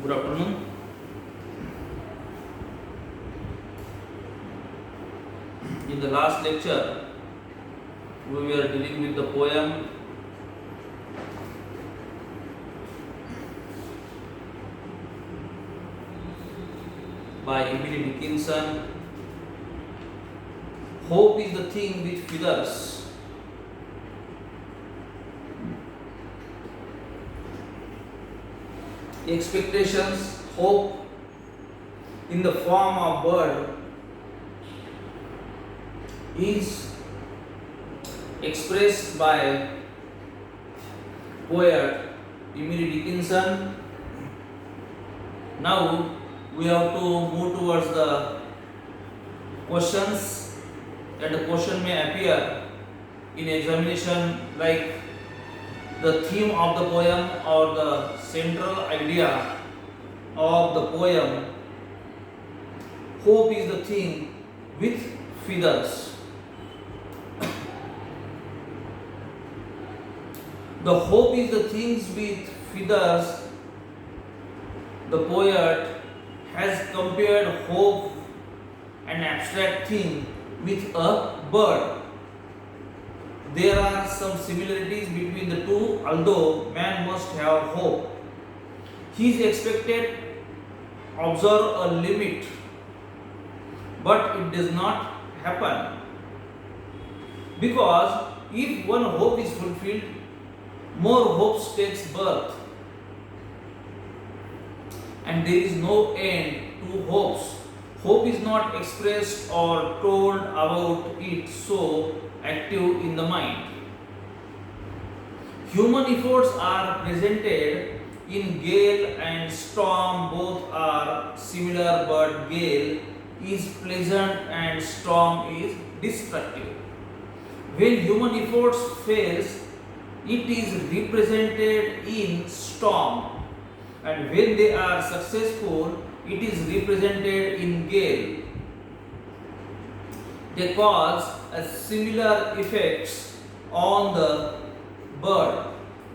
Good afternoon. In the last lecture, we were dealing with the poem by Emily Dickinson. Hope is the thing which feathers. Expectations, hope in the form of bird is expressed by poet Emily Dickinson. Now we have to move towards the questions, and the question may appear in examination like the theme of the poem or the central idea of the poem. Hope is the thing with feathers. The hope is the things with feathers. The poet has compared hope, an abstract thing, with a bird. There are some similarities between the two, although man must have hope. He is expected to observe a limit, but it does not happen. Because if one hope is fulfilled, more hopes takes birth, and there is no end to hopes. Hope is not expressed or told about it, so active in the mind. Human efforts are presented in gale and storm. Both are similar, but gale is pleasant and storm is destructive. When human efforts fails, it is represented in storm, and when they are successful, it is represented in gale. They cause a similar effects on the bird.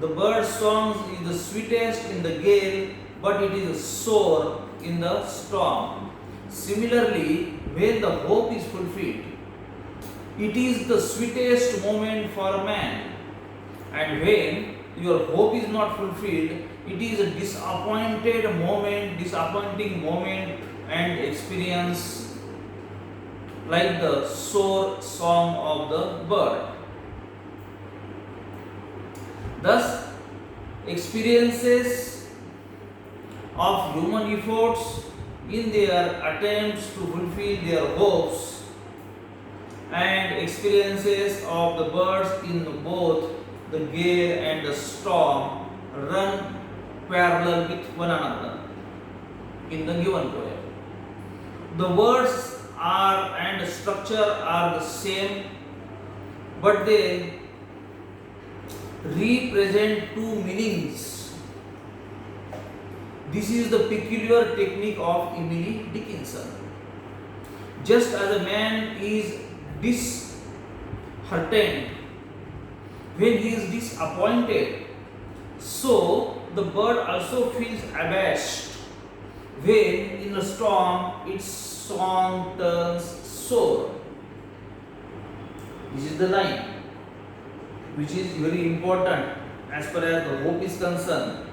The bird's song is the sweetest in the gale, but it is sore in the storm. Similarly, when the hope is fulfilled, it is the sweetest moment for a man. And when your hope is not fulfilled, it is a disappointing moment and experience, like the sore song of the bird. Thus, experiences of human efforts in their attempts to fulfill their hopes and experiences of the birds in both the gale and the storm run parallel with one another in the given poem. The words are and structure are the same, but they represent two meanings. This is the peculiar technique of Emily Dickinson. Just as a man is disheartened when he is disappointed, so the bird also feels abashed when in a storm its song turns sore. This is the line which is very important as far as the hope is concerned,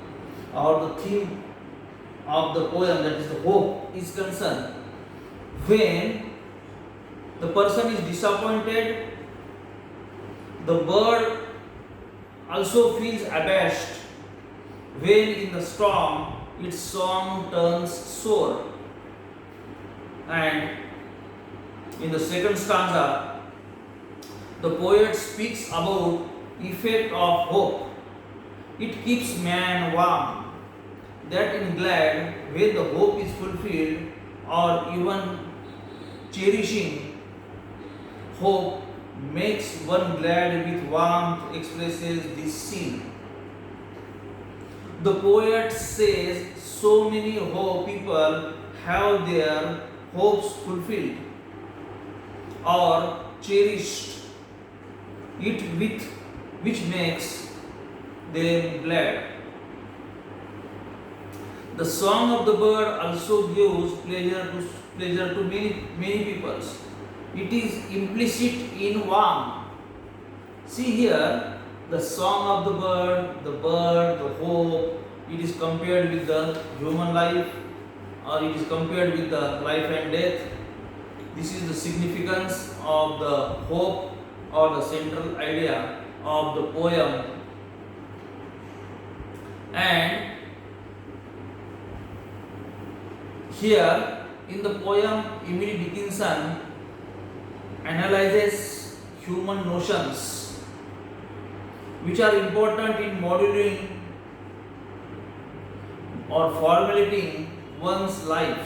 or the theme of the poem, that is the hope, is concerned. When the person is disappointed, the bird also feels abashed when in the storm its song turns sore. And in the second stanza, the poet speaks about effect of hope. It keeps man warm, that in glad when the hope is fulfilled, or even cherishing hope makes one glad with warmth, expresses this scene. The poet says so many people have their hopes fulfilled or cherished it with which makes them glad. The song of the bird also gives pleasure to many people. It is implicit in warmth. See here, the song of the bird, the hope, it is compared with the human life, or it is compared with the life and death. This is the significance of the hope, or the central idea of the poem. And here in the poem, Emily Dickinson analyzes human notions which are important in modeling or formulating one's life.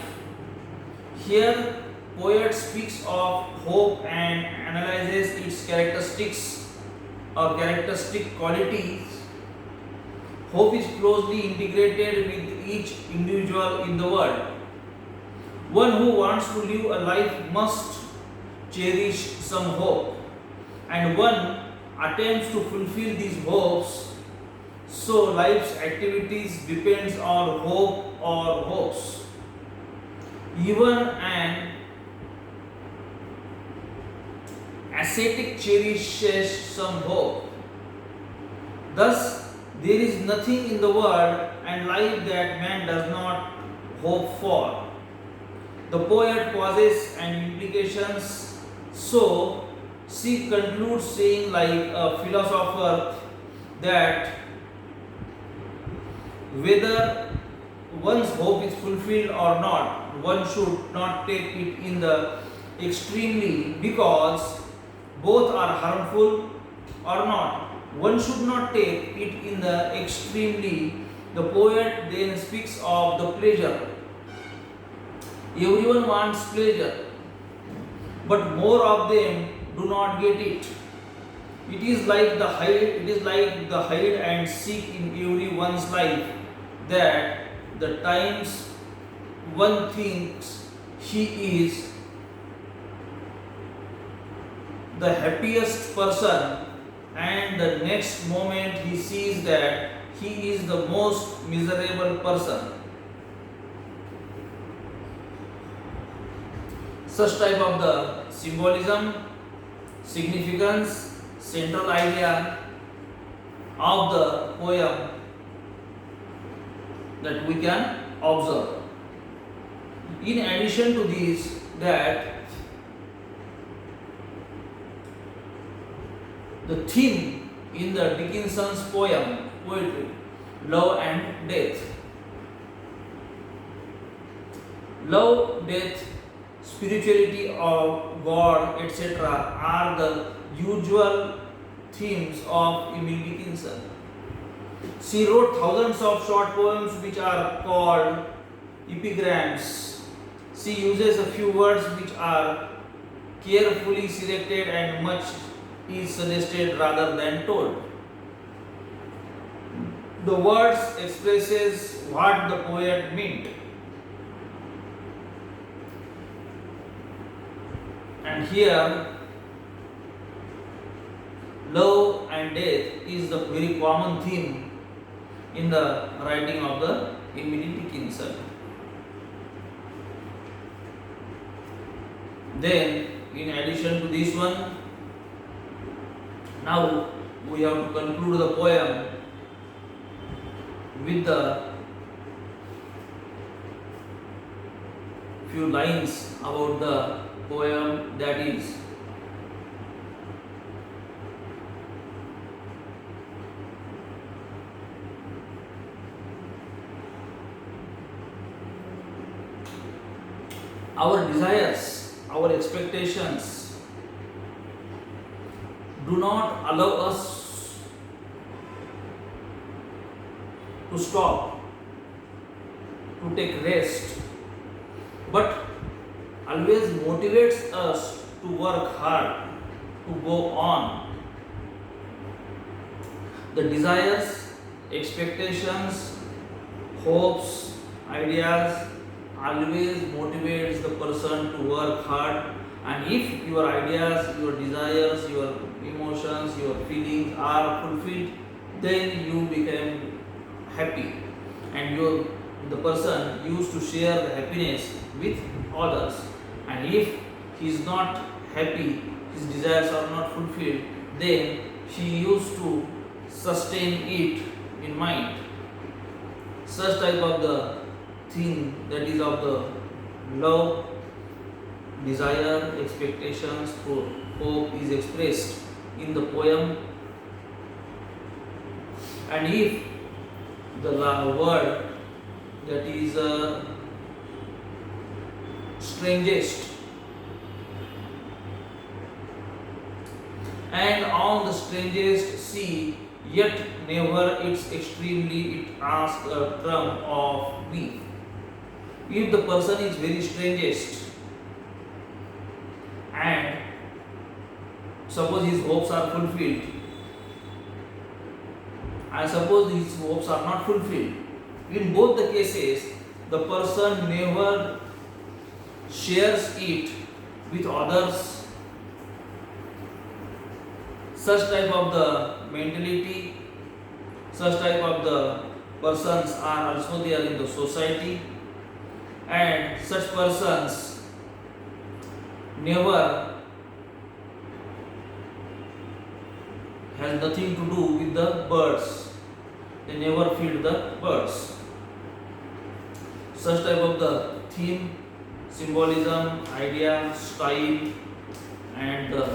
Here, poet speaks of hope and analyzes its characteristics or characteristic qualities. Hope is closely integrated with each individual in the world. One who wants to live a life must cherish some hope, and one attempts to fulfill these hopes. So life's activities depends on hope or hopes. Even an ascetic cherishes some hope. Thus, there is nothing in the world and life that man does not hope for. The poet pauses and implications. So, she concludes saying, like a philosopher, that whether one's hope is fulfilled or not, one should not take it in the extremely, because both are harmful or not. One should not take it in the extremely. The poet then speaks of the pleasure. Everyone wants pleasure, but more of them do not get it. It is like the hide and seek in everyone's life, that the times one thinks he is the happiest person, and the next moment he sees that he is the most miserable person. Such type of the symbolism, significance, central idea of the poem that we can observe. In addition to this, that the theme in the Dickinson's poetry, love and death. Love, death, spirituality of God, etc. are the usual themes of Emily Dickinson. She wrote thousands of short poems which are called epigrams. She uses a few words which are carefully selected, and much is suggested rather than told. The words expresses what the poet meant. And here, love and death is the very common theme in the writing of the Emily Dickinson. Then, in addition to this one, now we have to conclude the poem with the few lines about the poem, that is, our desires, our expectations do not allow us to stop, to take rest, but always motivates us to work hard, to go on. The desires, expectations, hopes, ideas always motivates the person to work hard. And if your ideas, your desires, your emotions, your feelings are fulfilled, then you become happy, and the person used to share the happiness with others, and if he is not happy, his desires are not fulfilled, then she used to sustain it in mind. Such type of the thing, that is of the love, desire, expectations, hope is expressed in the poem. And if the word, that is strangest, and on the strangest sea, yet never its extremely it asks a drum of me. If the person is very strangest and suppose his hopes are fulfilled, and suppose his hopes are not fulfilled, in both the cases the person never shares it with others. Such type of the mentality, such type of the persons are also there in the society, and such persons never has nothing to do with the birds. They never feed the birds. Such type of the theme, symbolism, idea, style, and the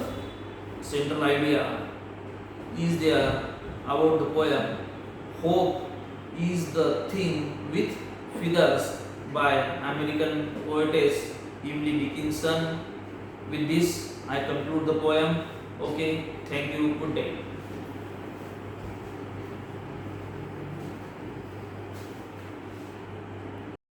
central idea is there about the poem. Hope is the thing with feathers by American poetess Emily Dickinson. With this, I conclude the poem. Okay, thank you. Good day.